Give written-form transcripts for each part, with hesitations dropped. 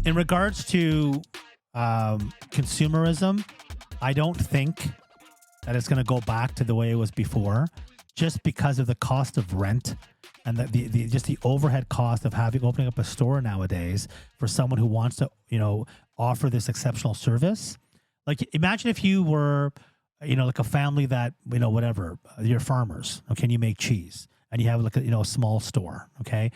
In regards to consumerism, I don't think that it's going to go back to the way it was before, just because of the cost of rent and the just the overhead cost of opening up a store nowadays for someone who wants to, offer this exceptional service. Like, imagine if you were, like a family that, whatever, you're farmers, okay, and you make cheese and you have like a small store, okay?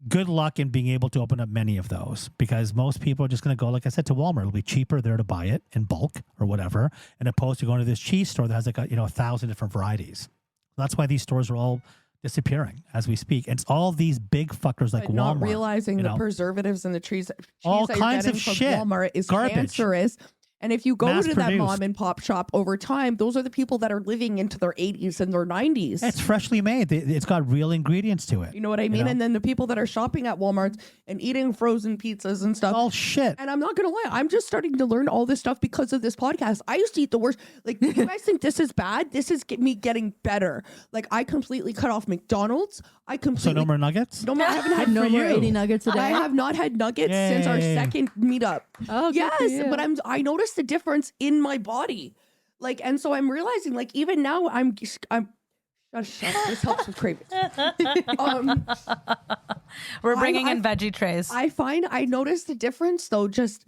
Good luck in being able to open up many of those, because most people are just going to go, like I said, to Walmart. It'll be cheaper there to buy it in bulk or whatever, and opposed to going to this cheese store that has like 1,000 different varieties. That's why these stores are all disappearing as we speak. And it's all these big fuckers like Walmart. Not realizing the preservatives in the cheese all that kinds you're of getting from shit. Walmart is Garbage. cancerous. And if you go Mass to that produced. mom and pop shop over time, those are the people that are living into their 80s and their 90s. It's freshly made. It's got real ingredients to it. You know what I mean? And then the people that are shopping at Walmart and eating frozen pizzas and stuff. All shit. And I'm not going to lie, I'm just starting to learn all this stuff because of this podcast. I used to eat the worst. Like, you guys think this is bad? This is me getting better. Like, I completely cut off McDonald's. So no more nuggets? No more. I haven't had no more 80 nuggets a day. I have not had nuggets since our second meetup. Oh, good for yes, you. but I noticed the difference in my body, like, and so I'm realizing, like, even now I'm shut up. This helps with cravings. We're bringing in veggie trays. I noticed the difference though, just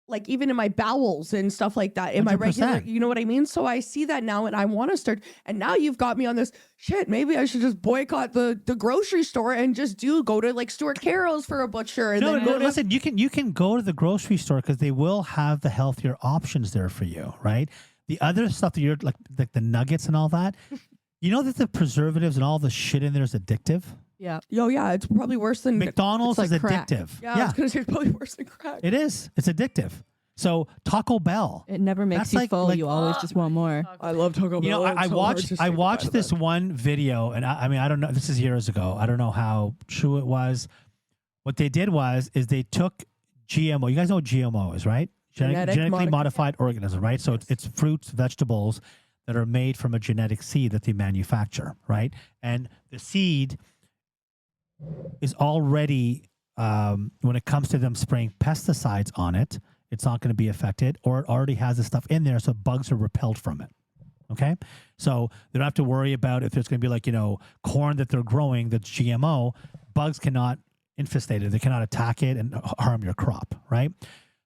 like even in my bowels and stuff like that, in my regular, 100%. you know what I mean? So I see that now and I want to start, and now you've got me on this shit. Maybe I should just boycott the grocery store and just go to like Stuart Carroll's for a butcher. And then go listen, you can go to the grocery store because they will have the healthier options there for you, right? The other stuff that you're like the nuggets and all that, you know that the preservatives and all the shit in there is addictive? Yeah. Oh yeah, it's probably worse than McDonald's It's like is crack. addictive. Yeah, I was gonna say it's probably worse than crack. It is. It's addictive. So Taco Bell. It never makes That's you like- full. like- You always just want more. I love Taco Bell. I watched this one video, and I mean, I don't know. This is years ago. I don't know how true it was. What they did is they took GMO. You guys know what GMO is, right? Genetically modified organism, right? So it's fruits, vegetables that are made from a genetic seed that they manufacture, right? And the seed is already, when it comes to them spraying pesticides on it, it's not going to be affected, or it already has the stuff in there, so bugs are repelled from it. Okay? So they don't have to worry about if there's going to be like, corn that they're growing that's GMO, bugs cannot infestate it. They cannot attack it and harm your crop, right?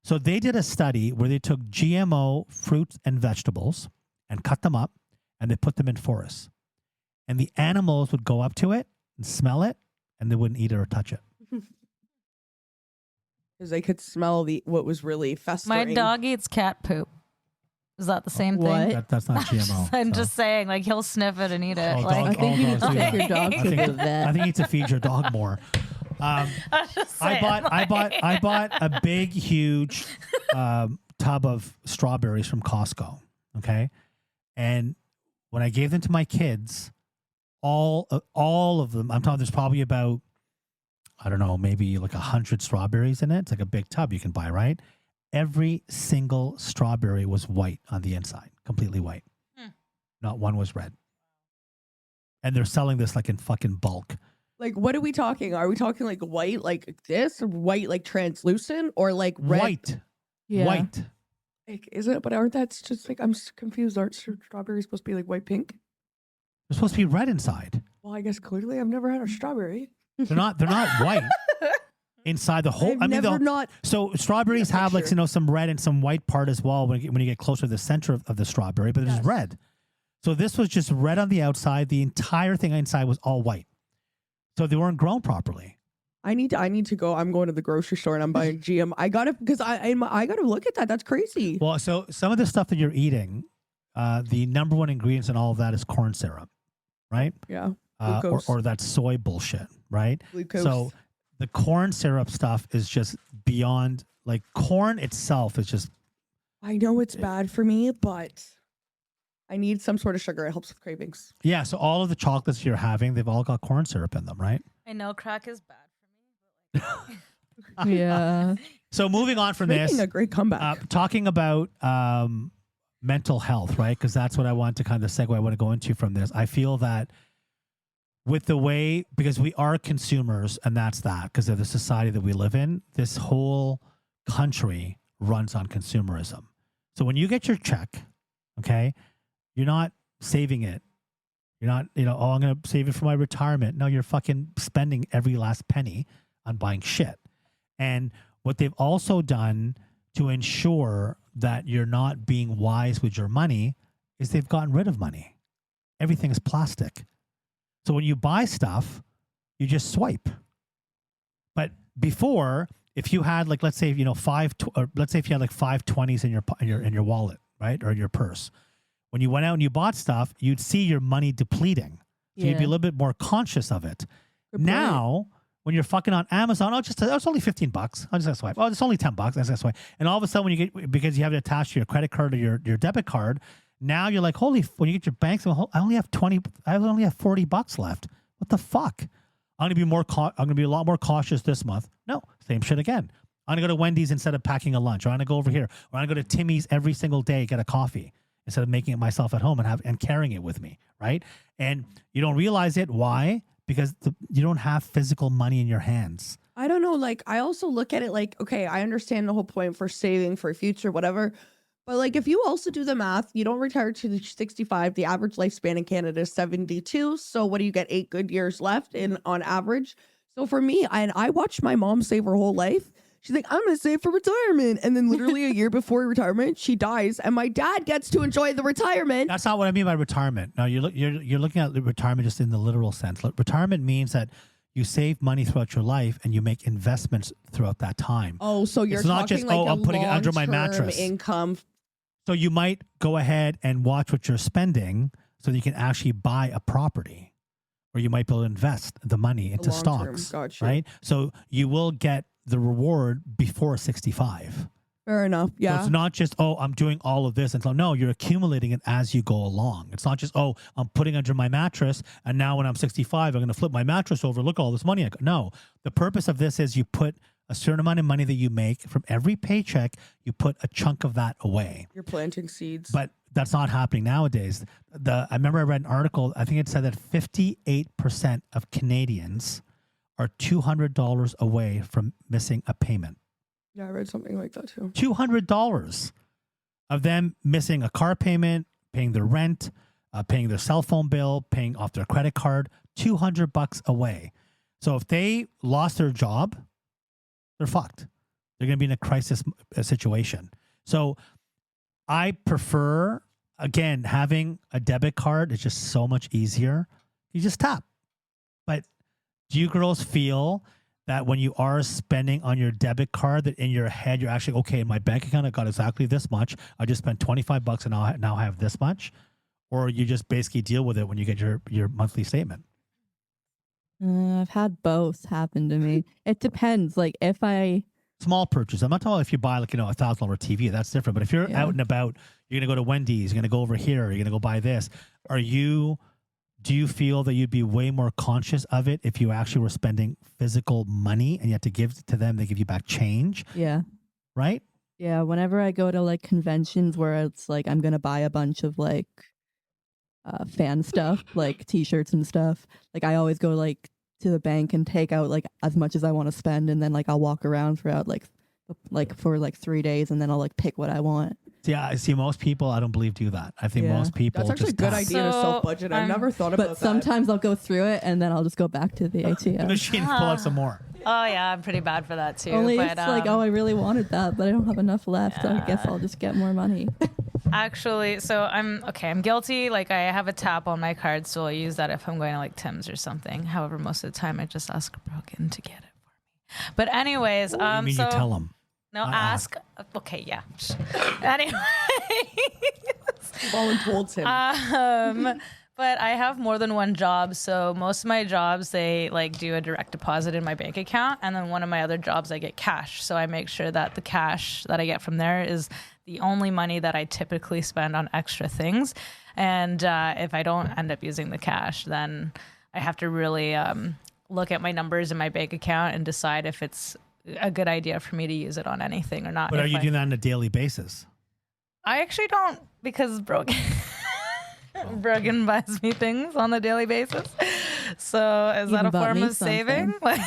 So they did a study where they took GMO fruits and vegetables and cut them up, and they put them in forests. And the animals would go up to it and smell it, and they wouldn't eat it or touch it. Because they could smell what was really festering. My dog eats cat poop. Is that the same What? thing? That's not GMO. I'm so. just saying, like, he'll sniff it and eat it. Oh, Like, I think you need to take your dog I to think, the vet. I think you need to feed your dog more. I'm just saying, I bought a big, huge tub of strawberries from Costco. Okay, and when I gave them to my kids, all of them, I'm talking. There's probably about, I don't know, maybe like 100 strawberries in it. It's like a big tub you can buy, right? Every single strawberry was white on the inside, completely white. Not one was red. And they're selling this like in fucking bulk. Like, what are we talking? Are we talking like white like this, or white like translucent, or like red? White. Yeah. White. Like, is it? But aren't that's just like, I'm confused. Aren't strawberries supposed to be like white pink? They're supposed to be red inside. Well, I guess clearly I've never had a strawberry. They're not white inside the whole. So strawberries have like some red and some white part as well when you get closer to the center of the strawberry, but it's red. So this was just red on the outside. The entire thing inside was all white. So they weren't grown properly. I need to go. I'm going to the grocery store and I'm buying GM. I got to, because I got to look at that. That's crazy. Well, so some of the stuff that you're eating, the number one ingredients in all of that is corn syrup, right? Yeah. Or that soy bullshit, right? Glucose. So the corn syrup stuff is just beyond, like, corn itself is just. I know it's bad for me, but I need some sort of sugar. It helps with cravings. Yeah, so all of the chocolates you're having, they've all got corn syrup in them, right? I know crack is bad for me. But like, Yeah. So moving on from Making this, a great comeback. talking about mental health, right? Because that's what I want to kind of segue. I want to go into from this. I feel that with the way, because we are consumers, and that's that, because of the society that we live in, this whole country runs on consumerism. So when you get your check, okay, you're not saving it. You're not, oh, I'm going to save it for my retirement. No, you're fucking spending every last penny on buying shit. And what they've also done to ensure that you're not being wise with your money is they've gotten rid of money. Everything is plastic. So when you buy stuff, you just swipe. But before, if you had let's say if you had like 5 20s in your wallet, right, or in your purse, when you went out and you bought stuff, you'd see your money depleting. So you'd be a little bit more conscious of it. Now, when you're fucking on Amazon, it's only $15. I'll just swipe. Oh, it's only $10. I just swipe. And all of a sudden, when you get, because you have it attached to your credit card or your debit card, now you're like, when you get your bank, I only have $40 left. What the fuck? I'm gonna be a lot more cautious this month. No, same shit again. I'm gonna go to Wendy's instead of packing a lunch, or I'm gonna go over here, or I'm gonna go to Timmy's every single day, get a coffee instead of making it myself at home and carrying it with me, right? And you don't realize it. Why? Because you don't have physical money in your hands. I don't know. Like, I also look at it like, okay, I understand the whole point for saving for future, whatever. But like, if you also do the math, you don't retire to 65. The average lifespan in Canada is 72. So what do you get? 8 good years left on average. So for me, I watched my mom save her whole life. She's like, I'm going to save for retirement. And then literally a year before retirement, she dies. And my dad gets to enjoy the retirement. That's not what I mean by retirement. No, you're looking at retirement just in the literal sense. Retirement means that you save money throughout your life and you make investments throughout that time. Oh, so you're it's not talking just, like I'm putting it under my mattress. Income. So you might go ahead and watch what you're spending so that you can actually buy a property, or you might be able to invest the money into stocks, right? So you will get the reward before 65. Fair enough. Yeah. So it's not just, I'm doing all of this until, no, you're accumulating it as you go along. It's not just, I'm putting under my mattress, and now when I'm 65, I'm going to flip my mattress over. Look at all this money. No, the purpose of this is you put a certain amount of money that you make from every paycheck, you put a chunk of that away. You're planting seeds. But that's not happening nowadays. I remember I read an article, I think it said that 58% of Canadians are $200 away from missing a payment. Yeah, I read something like that too. $200 of them missing a car payment, paying their rent, paying their cell phone bill, paying off their credit card, $200 away. So if they lost their job, they're fucked. They're going to be in a crisis situation. So I prefer, again, having a debit card is just so much easier. You just tap. But do you girls feel that when you are spending on your debit card, that in your head, you're actually, okay, in my bank account, I got exactly this much. I just spent $25 and now I have this much? Or you just basically deal with it when you get your monthly statement? I've had both happen to me. It depends. Like if small purchase. I'm not talking about if you buy like, $1,000 TV, that's different. But if you're out and about, you're going to go to Wendy's, you're going to go over here, you're going to go buy this. Do you feel that you'd be way more conscious of it if you actually were spending physical money and you had to give it to them, they give you back change? Yeah. Right? Yeah. Whenever I go to like conventions where it's like, I'm going to buy a bunch of like fan stuff, like t-shirts and stuff. Like I always go like to the bank and take out like as much as I want to spend, and then like I'll walk around throughout like for like 3 days, and then I'll like pick what I want. Yeah, I see most people, I don't believe, do that. I think most people that's actually a good idea to self-budget. I've never thought about that. But sometimes I'll go through it and then I'll just go back to the ATM. The machine pull out some more. Oh yeah, I'm pretty bad for that too. Only but, it's like, I really wanted that, but I don't have enough left, so I guess I'll just get more money. Actually, so I'm guilty. Like I have a tap on my card, so I'll use that if I'm going to like Tim's or something. However, most of the time I just ask Brogan to get it for me. But anyways, you mean you tell them? No, ask. Okay, yeah. Anyway. Voluntold him. But I have more than one job, so most of my jobs, they like do a direct deposit in my bank account, and then one of my other jobs I get cash. So I make sure that the cash that I get from there is the only money that I typically spend on extra things. And if I don't end up using the cash, then I have to really look at my numbers in my bank account and decide if it's a good idea for me to use it on anything or not. But are you doing that on a daily basis? I actually don't, because Brogan. Brogan buys me things on a daily basis. So is that Even a bought form me of saving? something.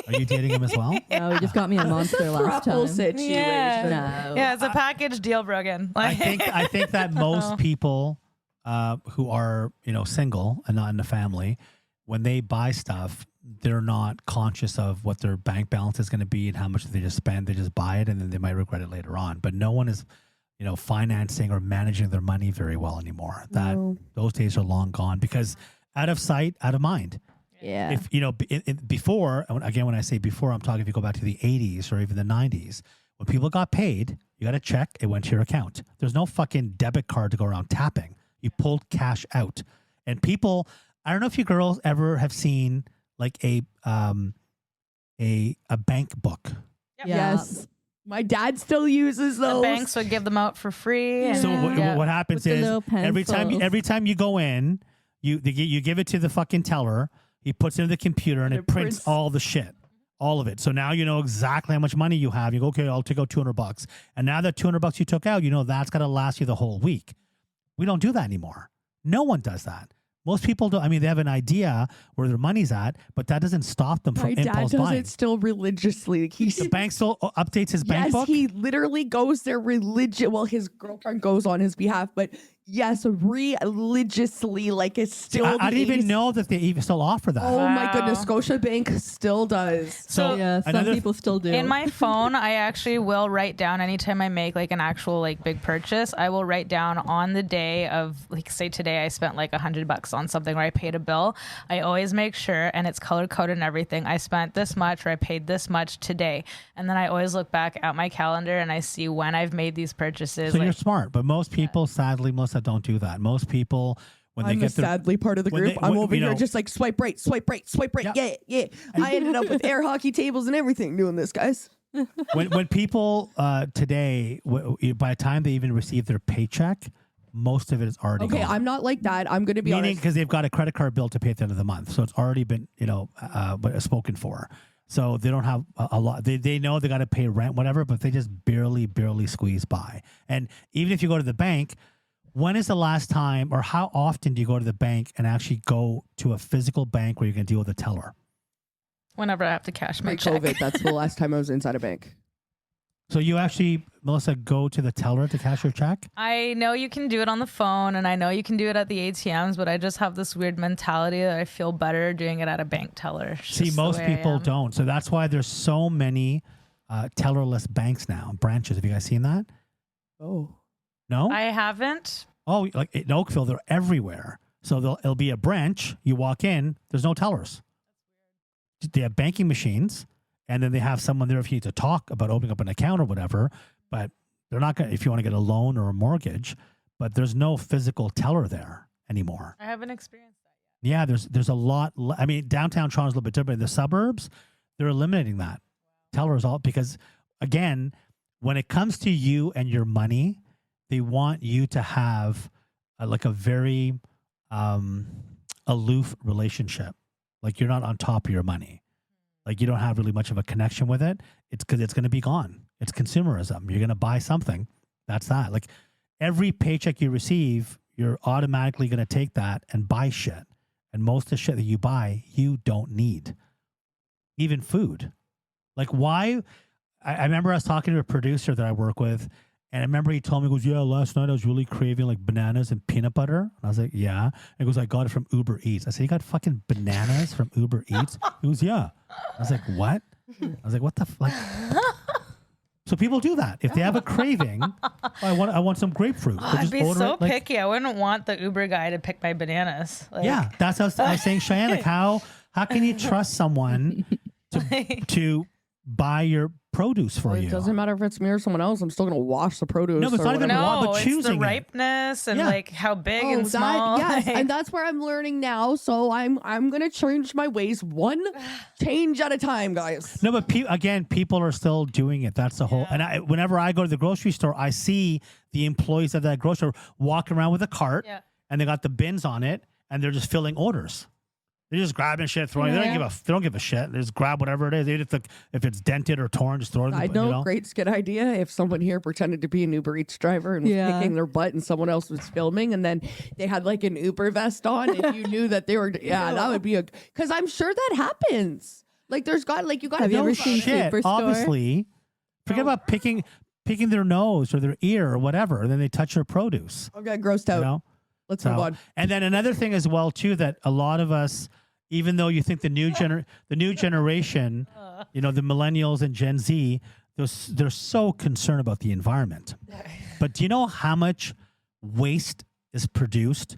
Are you dating him as well? No, he just got me a monster last Throuple time. situation. Yeah. No. Yeah, it's a package deal, Brogan. I think that most Oh. people who are single and not in a family, when they buy stuff, they're not conscious of what their bank balance is going to be and how much they just spend. They just buy it and then they might regret it later on. But no one is, financing or managing their money very well anymore. Those days are long gone because out of sight, out of mind. Yeah. If before, again, when I say before, I'm talking if you go back to the 80s or even the 90s, when people got paid, you got a check, it went to your account. There's no fucking debit card to go around tapping. You pulled cash out. And people, I don't know if you girls ever have seen like a bank book. Yep. Yes. My dad still uses those. The banks would give them out for free. And, So what happens With the is little every time you go in, you give it to the fucking teller. He puts it in the computer and it prints all the shit, all of it. So now you know exactly how much money you have. You go, okay, I'll take out $200, and now that $200 you took out, that's got to last you the whole week. We don't do that anymore. No one does that. Most people don't. I mean, they have an idea where their money's at, but that doesn't stop them from My dad impulse does buying. it still religiously. The bank still updates his bank Yes, book. he literally goes there Well, his girlfriend goes on his behalf, but yes, religiously, like it's still. I didn't even know that they even still offer that. Oh my Wow. goodness, Scotiabank still does. So Yeah, some another- people still do. in my phone, I actually will write down anytime I make like an actual like big purchase. I will write down on the day of like say today I spent like $100 on something or I paid a bill. I always make sure, and it's color coded and everything. I spent this much or I paid this much today, and then I always look back at my calendar and I see when I've made these purchases. So like, you're smart, but most people, sadly, Melissa, don't do that. Most people, when they I'm get their sadly part of the when group. they- I'm when- over you here know- just like swipe right, swipe right, swipe right. Yeah. Yeah. I ended up with air hockey tables and everything doing this, guys. when people today, by the time they even receive their paycheck, most of it is already Okay, gone. I'm not like that. I'm going to be Meaning honest. because they've got a credit card bill to pay at the end of the month, so it's already been spoken for. So they don't have a lot. They know they got to pay rent, whatever, but they just barely squeeze by. And even if you go to the bank, when is the last time, or how often do you go to the bank and actually go to a physical bank where you can deal with a teller? whenever I have to cash my check. Pre-COVID, that's the last time I was inside a bank. So you actually, Melissa, go to the teller to cash your check? I know you can do it on the phone and I know you can do it at the ATMs, but I just have this weird mentality that I feel better doing it at a bank teller. It's See, just the most way I people am. don't. So that's why there's so many tellerless banks now, branches. Have you guys seen that? Oh. No? I haven't. Oh, like in Oakville, they're everywhere. So it'll be a branch. You walk in, there's no tellers. They have banking machines, and then they have someone there if you need to talk about opening up an account or whatever. But they're not going to, if you want to get a loan or a mortgage, but there's no physical teller there anymore. I haven't experienced that. Yeah, there's a lot. I mean, downtown Toronto's a little bit different. In the suburbs, they're eliminating that. Tellers all because, again, when it comes to you and your money, they want you to have like a very aloof relationship. Like you're not on top of your money. Like you don't have really much of a connection with it. It's because it's going to be gone. It's consumerism. You're going to buy something. That's that. Like every paycheck you receive, you're automatically going to take that and buy shit. And most of the shit that you buy, you don't need. Even food. Like why? I remember I was talking to a producer that I work with, and I remember he told me, he goes, yeah, last night I was really craving like bananas and peanut butter. And I was like, yeah. And he goes, I got it from Uber Eats. I said, you got fucking bananas from Uber Eats? He goes, yeah. I was like, what? I was like, what the like? So people do that. If they have a craving, I want some grapefruit. They'll I'd just be order so it, like, picky. I wouldn't want the Uber guy to pick my bananas. Like, yeah, that's what I was saying, Cheyenne. Like how can you trust someone to buy your produce for Well, you? it doesn't matter if it's me or someone else. I'm still going to wash the produce. No, but it's or not even whatever. wa- No, but it's choosing the it. ripeness and Yeah. like how big Oh, and small. yes, like- and that's where I'm learning now. So I'm gonna change my ways, one change at a time, guys. No, but people are still doing it. That's the whole. And whenever I go to the grocery store, I see the employees of that grocery store walking around with a cart, Yeah. and they got the bins on it, and they're just filling orders. They're just grabbing shit, throwing. They don't give a shit. They just grab whatever it is. If it's dented or torn, just throw it. I know, great skit idea. If someone here pretended to be an Uber Eats driver and was kicking their butt, and someone else was filming, and then they had like an Uber vest on, and you knew that they were, that would be because I'm sure that happens. Like, there's got you got to Have you ever seen shit. Superstore? Obviously, forget about picking their nose or their ear or whatever, and then they touch their produce. I got grossed out. You know? Let's move on. And then another thing as well too, that a lot of us, even though you think the new generation, the millennials and Gen Z, they're so concerned about the environment. But do you know how much waste is produced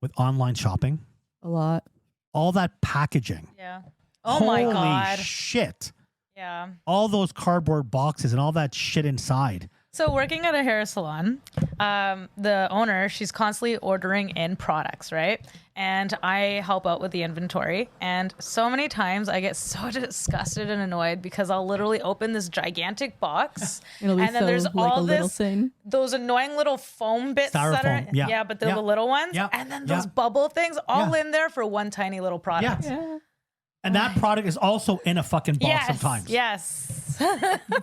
with online shopping? A lot. All that packaging. Yeah. Oh my God. Holy shit. Yeah. All those cardboard boxes and all that shit inside. So working at a hair salon, the owner, she's constantly ordering in products, right? And I help out with the inventory. And so many times I get so disgusted and annoyed because I'll literally open this gigantic box and then there's all those annoying little foam bits that are, but they're the little ones. And then those bubble things all in there for one tiny little product. And that product is also in a fucking box sometimes. Yes.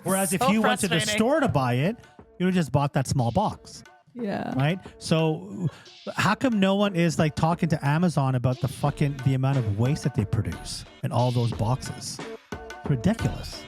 Whereas if you went to the store to buy it, you would have just bought that small box. Yeah. Right? So how come no one is like talking to Amazon about the amount of waste that they produce in all those boxes? It's ridiculous.